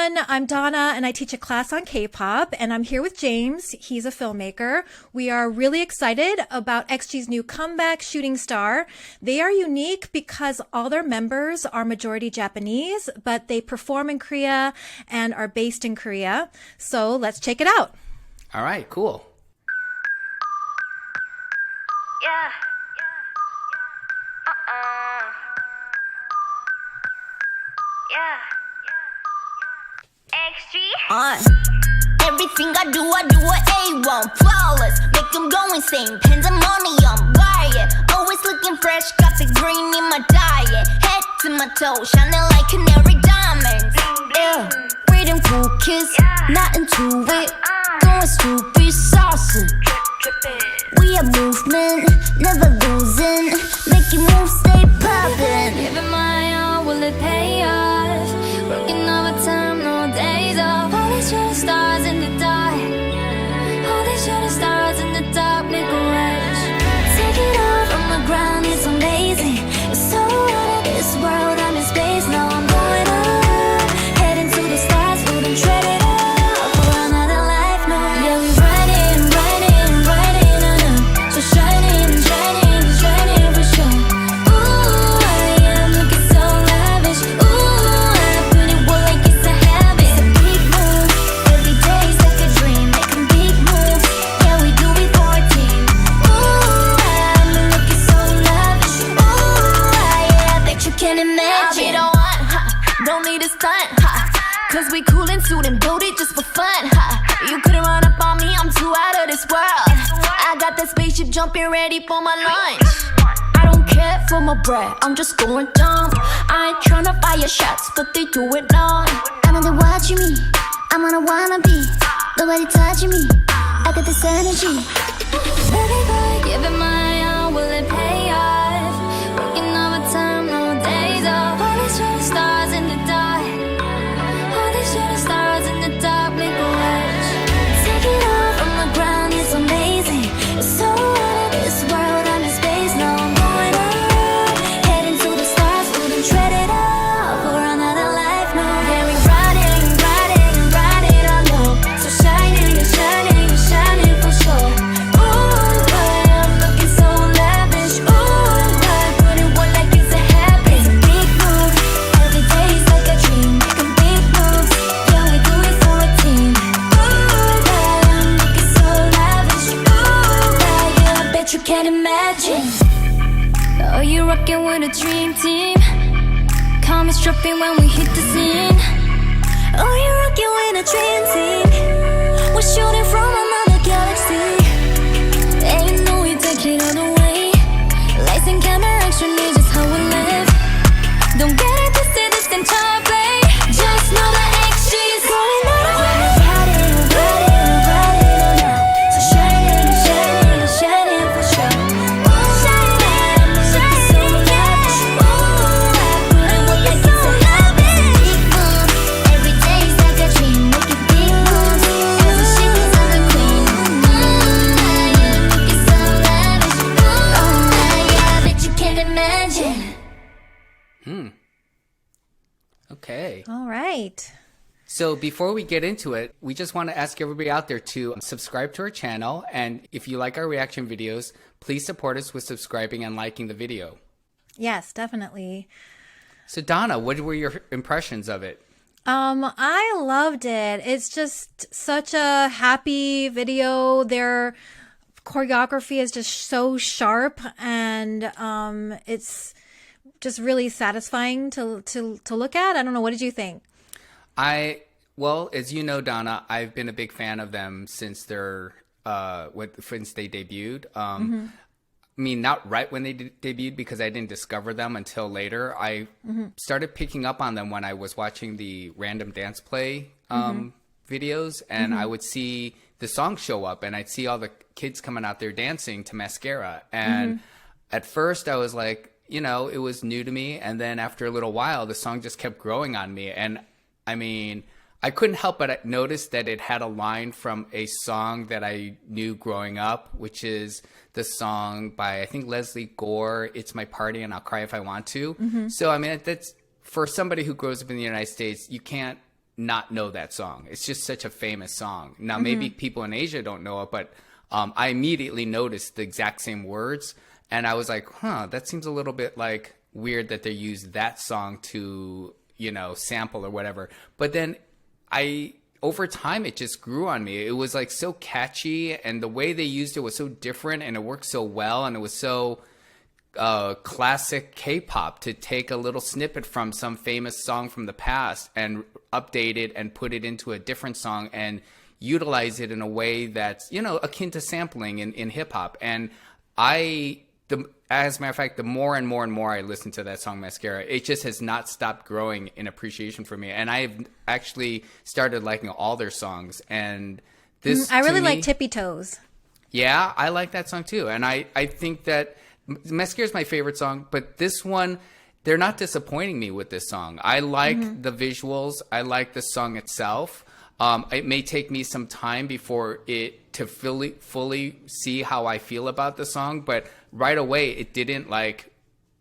everyone. I'm Donna, and I teach a class on K-pop, and I'm here with James. He's a filmmaker. We are really excited about XG's new comeback, Shooting Star. They are unique because all their members are majority Japanese, but they perform in Korea and are based in Korea. So let's check it out. All right, cool. Yeah. Yeah. XG. Everything I do it A1, flawless. Make them go insane, pandemonium, riot. Always looking fresh, got the green in my diet. Head to my toe, shining like canary diamonds. Yeah, freedom, cool kiss, not into it. Going stupid, saucing. We are movement, never losing. Making moves, stay poppin'. Giving my all, will it pay off? Working overtime, no days off. All these shooting stars in the dark. All these shooting stars in the dark, make a wish. Take it off from the ground, it's amazing. It's so out of this world, I'm in space, now I'm going up. Heading to the stars, wouldn't tread it up for another life, no. Yeah, we running up. So shining for sure. Ooh, I am looking so lavish. Ooh, I put it work like it's a habit. It's a big move. Every day's like a dream, making big moves. Yeah, we do it for a team. Ooh, I'm looking so lavish. Ooh, I bet you can imagine. I be the one, don't need a stunt, cause we cool and suit and build it just for fun, You couldn't run up on me, I'm too out of this world. I got that spaceship jumping ready for my lunch. I don't care for my bread, I'm just going dumb. I ain't tryna fire shots, but they do it now. I'm on the watching me, I'm on a wannabe. Nobody touching me, I got this energy. Living by giving my all, will it pay off? Working overtime, no days off. All these shooting stars in the dark. All these shooting stars in the dark, make a wish. Take it off from the ground, it's amazing. It's so out of this world, I'm in space, now I'm going up. Heading to the stars, wouldn't tread it up for another life, no. Yeah, we riding on low. So shining for sure. Ooh, I'm looking so lavish. Ooh, I put it work like it's a habit. It's a big move. Every day's like a dream, making big moves. Yeah, we do it for a team. Ooh, I'm looking so lavish. Ooh, I bet you can't imagine. Oh, you're rocking with a dream team. Calm is dropping when we hit the scene. Oh, you're rocking with a dream team. We're shooting from another galaxy. And you know we take it all the way. Lights and camera action is just how we live. Don't get it twisted, this entire play. Just know that XG is going on. Riding on now. So shining for sure. Ooh, shining so lavish. Ooh, I put it work like it's a habit. Big move, every day's like a dream, making big moves. As a ship is on the queen. I am looking so lavish. Ooh, I bet you can't imagine. Okay. All right. So before we get into it, we just want to ask everybody out there to subscribe to our channel. And if you like our reaction videos, please support us with subscribing and liking the video. Yes, definitely. So Donna, what were your impressions of it? I loved it. It's just such a happy video. Their choreography is just so sharp, and it's just really satisfying to look at. I don't know. What did you think? Well, as you know, Donna, I've been a big fan of them since since they debuted. I mean, not right when they debuted, because I didn't discover them until later. I started picking up on them when I was watching the random dance play videos, and I would see the song show up, and I'd see all the kids coming out there dancing to Mascara. And at first I was like, you know, it was new to me. And then after a little while, the song just kept growing on me. And I mean, I couldn't help but notice that it had a line from a song that I knew growing up, which is the song by, I think, Leslie Gore, It's My Party and I'll Cry If I Want to. So, I mean, that's for somebody who grows up in the United States, you can't not know that song. It's just such a famous song. Now, maybe people in Asia don't know it, but I immediately noticed the exact same words. And I was like, that seems a little bit like weird that they use that song to, sample or whatever. But then over time, it just grew on me. It was like so catchy, and the way they used it was so different, and it worked so well, and it was so classic K-pop to take a little snippet from some famous song from the past and update it and put it into a different song and utilize it in a way that's, akin to sampling in hip hop. And as a matter of fact, the more and more and more I listen to that song, Mascara, it just has not stopped growing in appreciation for me. And I've actually started liking all their songs. And this, I really like Tippy Toes. Yeah, I like that song too. And I think that Mascara is my favorite song, but this one, they're not disappointing me with this song. I like the visuals. I like the song itself. It may take me some time before it to fully see how I feel about the song, but right away it didn't like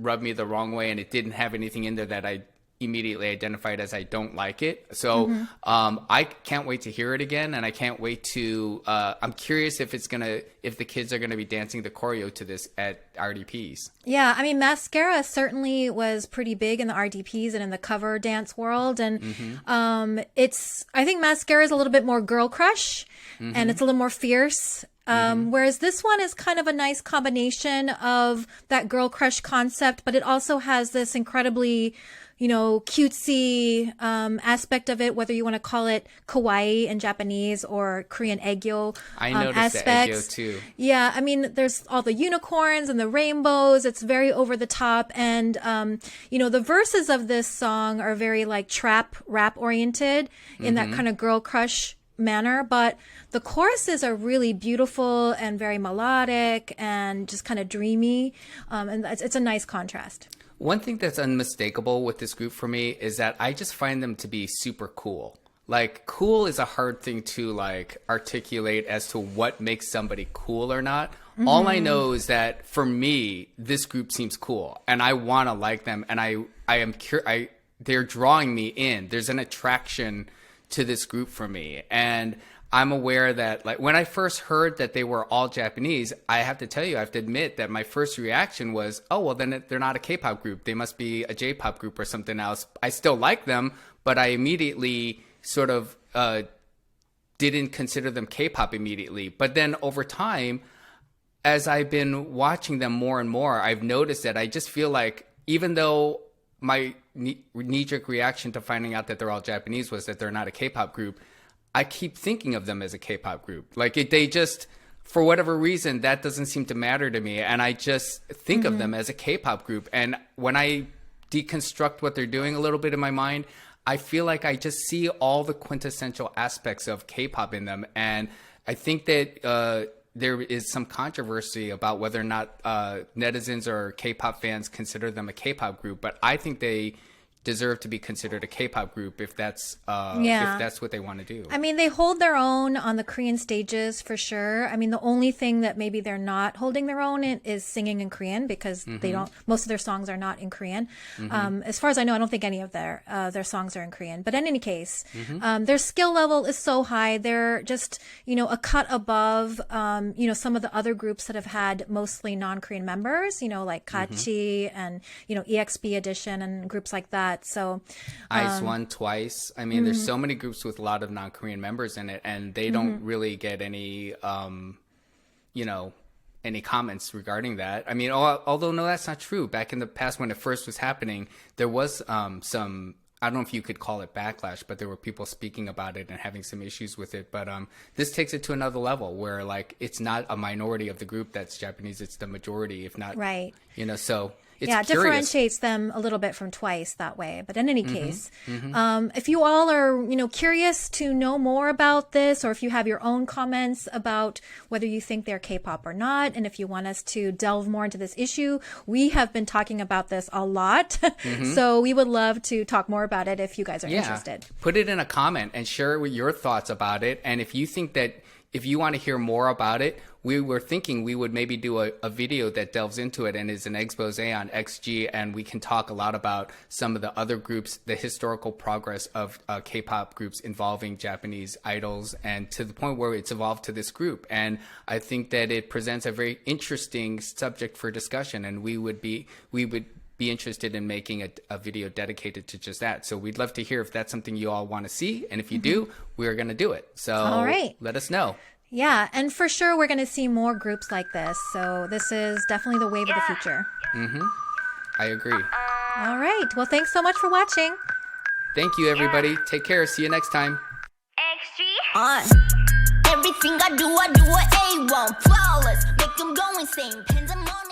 rub me the wrong way, and it didn't have anything in there that I immediately identified as I don't like it. So I can't wait to hear it again, and I can't wait to I'm curious if the kids are gonna be dancing the choreo to this at RDPs. Yeah, I mean, Mascara certainly was pretty big in the RDPs and in the cover dance world, and I think Mascara is a little bit more girl crush, and it's a little more fierce. Whereas this one is kind of a nice combination of that girl crush concept, but it also has this incredibly, cutesy aspect of it, whether you want to call it kawaii in Japanese or Korean aegyo I noticed aspects. the aegyo too. Yeah, I mean, there's all the unicorns and the rainbows. It's very over the top. And, the verses of this song are very like trap rap oriented in that kind of girl crush manner, but the choruses are really beautiful and very melodic and just kind of dreamy, and it's a nice contrast. One thing that's unmistakable with this group for me is that I just find them to be super cool. Like, cool is a hard thing to like articulate as to what makes somebody cool or not. All I know is that for me, this group seems cool, and I want to like them, and I am they're drawing me in. There's an attraction to this group for me, and I'm aware that like when I first heard that they were all Japanese, I have to admit that my first reaction was, oh, well, then they're not a K-pop group. They must be a J-pop group or something else. I still like them, but I immediately sort of didn't consider them K-pop immediately. But then over time, as I've been watching them more and more, I've noticed that I just feel like even though my knee-jerk reaction to finding out that they're all Japanese was that they're not a K-pop group, I keep thinking of them as a K-pop group. Like they just, for whatever reason, that doesn't seem to matter to me. And I just think of them as a K-pop group. And when I deconstruct what they're doing a little bit in my mind, I feel like I just see all the quintessential aspects of K-pop in them. And I think that there is some controversy about whether or not netizens or K-pop fans consider them a K-pop group. But I think they deserve to be considered a K-pop group if that's what they want to do. I mean, they hold their own on the Korean stages for sure. I mean, the only thing that maybe they're not holding their own in is singing in Korean, because they don't. Most of their songs are not in Korean. As far as I know, I don't think any of their songs are in Korean. But in any case, their skill level is so high. They're just a cut above some of the other groups that have had mostly non-Korean members. Like Kachi and EXP Edition and groups like that. So Ice One, Twice. I mean, there's so many groups with a lot of non-Korean members in it, and they don't really get any, any comments regarding that. I mean, although no, that's not true. Back in the past, when it first was happening, there was some, I don't know if you could call it backlash, but there were people speaking about it and having some issues with it. But this takes it to another level where like it's not a minority of the group that's Japanese; it's the majority, if not right. So. It's it curious. differentiates them a little bit from Twice that way. But in any case, if you all are, curious to know more about this, or if you have your own comments about whether you think they're K-pop or not, and if you want us to delve more into this issue, we have been talking about this a lot. So we would love to talk more about it if you guys are interested. Put it in a comment and share your thoughts about it. And if you think that if you want to hear more about it, we were thinking we would maybe do a video that delves into it and is an expose on XG, and we can talk a lot about some of the other groups, the historical progress of K-pop groups involving Japanese idols, and to the point where it's evolved to this group. And I think that it presents a very interesting subject for discussion, and we would be interested in making a video dedicated to just that. So we'd love to hear if that's something you all want to see, and if you do, we're going to do it. So All right. let us know. Yeah, and for sure we're going to see more groups like this. So this is definitely the wave of the future. I agree. All right. Well, thanks so much for watching. Thank you, everybody. Take care. See you next time. XG. Everything I do it A1 flawless. Make them go insane. Pins and money.